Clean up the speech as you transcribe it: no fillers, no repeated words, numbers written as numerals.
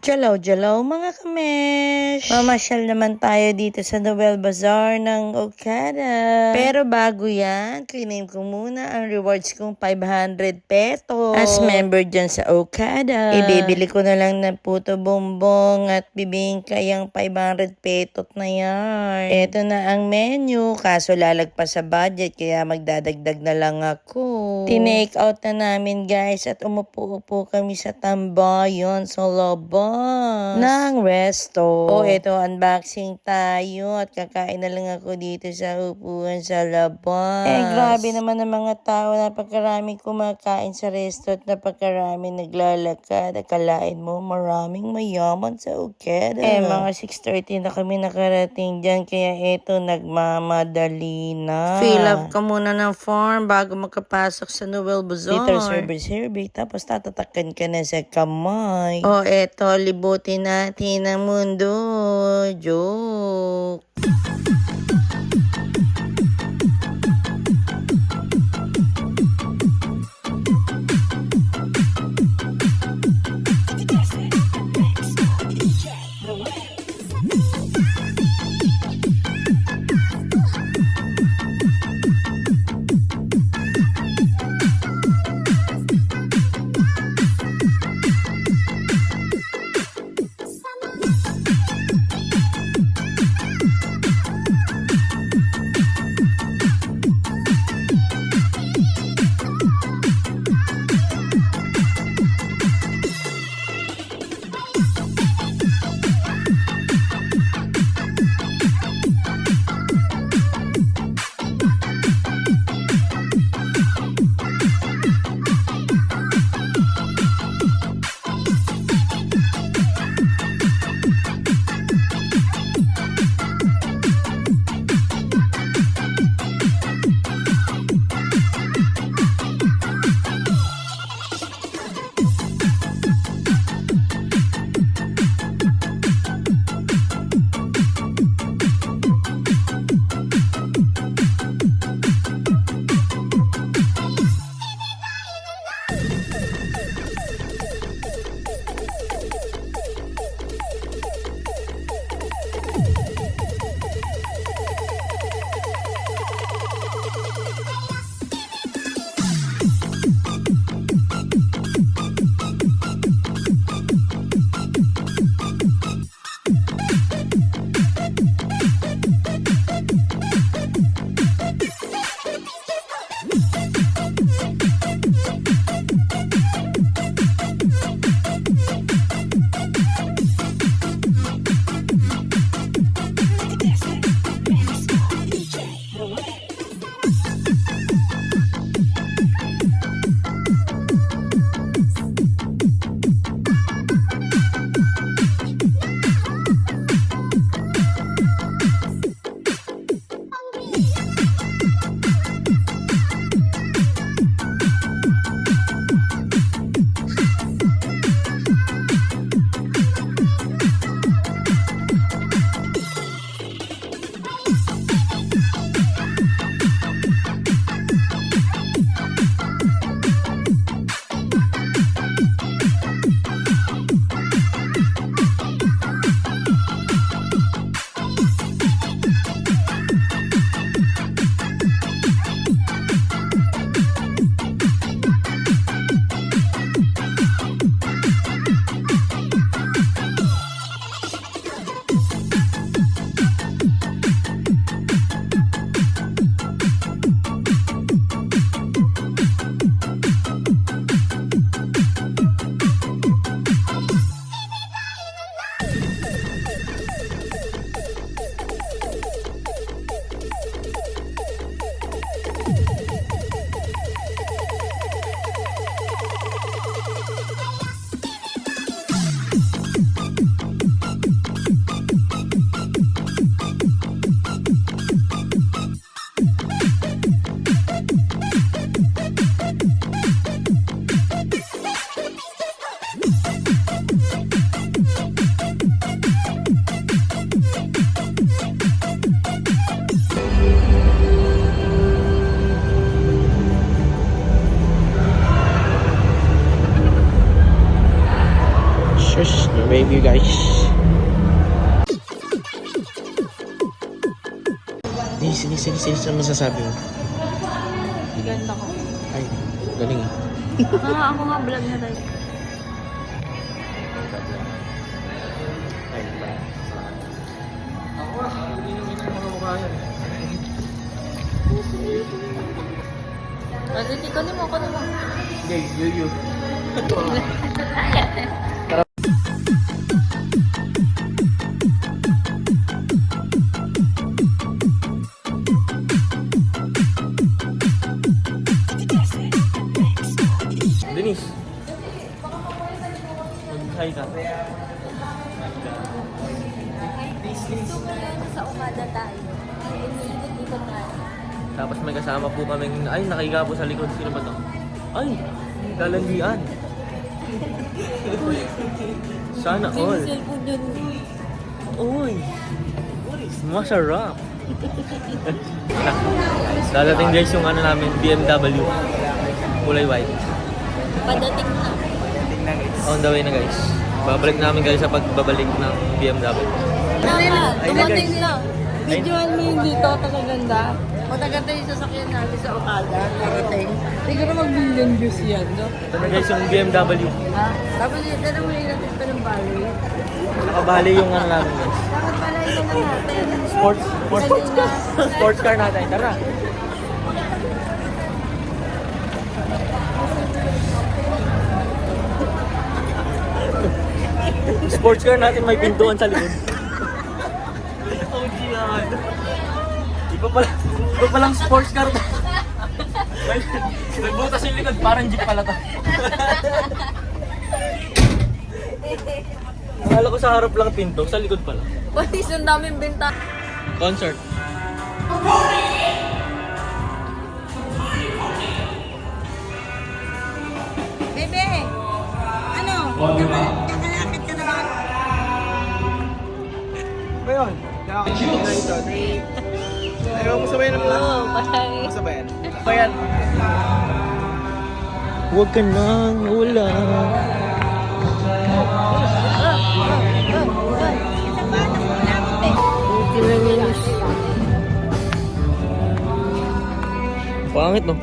Jalaw-jalaw mga kamesh! Mamasyal naman tayo dito sa Noel Bazaar ng Okada. Pero bago yan, claim ko muna ang rewards kong 500 pesos. As member dyan sa Okada. Ibibili ko na lang ng puto bongbong at bibingka yung 500 petot na yan. Ito na ang menu, kaso lalagpas sa budget kaya magdadagdag na lang ako. Tinake out na namin guys at umupo-upo kami sa tambayan sa labas ng resto. Ito, unboxing tayo at kakain na lang ako dito sa upuan sa labas. Grabe naman ang mga tao. Napakaraming kumakain sa resto at napakaraming naglalakad. Akalain mo maraming mayaman sa Okada. Mga 6:30 na kami nakarating dyan kaya ito, nagmamadali na. Fill up ka muna ng form bago makapasok sa Noel Bazaar. Dito, survey, tapos tatatakan ka na sa kamay. Eto, libutin natin ang mundo. Joke! Baby guys. Sige, ano masasabi mo? Ganda ko. Ay, galing ah. Ako nga vlog na tayo. Kasi ko mo. Guys, you. Denise. Mag-hi ka. Sa umaga tayo. Iniikot-ikot na. Tapos may kasama po kaming, ay, nakiga po sa likod. Sino ba to? Ay, lalandian. Sana all. Cellphone yun. Uy, masarap. Dadating guys yung ano namin, BMW. Kulay white. Padating na. On the way na guys. Babalik namin guys sa pagbabalik ng BMW. Dumating lang. Videoan mo yung dito, tagaganda. Mataganda yung sasakyan namin sa Okada. Narating. Siguro mag-billion views yan, no? Ito na guys yung BMW. Ha? Tapos yun, dala mo yung natin pa ng bali. Nakabali yung ano namin guys. Dapat pala yun na natin. Sports car natin. Tara. Sports car natin may pintuan sa likod. Oh, God. Iba palang sports car. Nagbutas yung likod, parang jeep pala to. Akala ko sa harap lang pinto, sa likod pala. Pati ang daming benta. Concert. Bebe! Ano? Kakalakit ka naman? Ba yun? Ayaw mo sabayan na pala? Oo, bye. Sabayan. Sabayan. Huwag ka nang wala. Pangit no?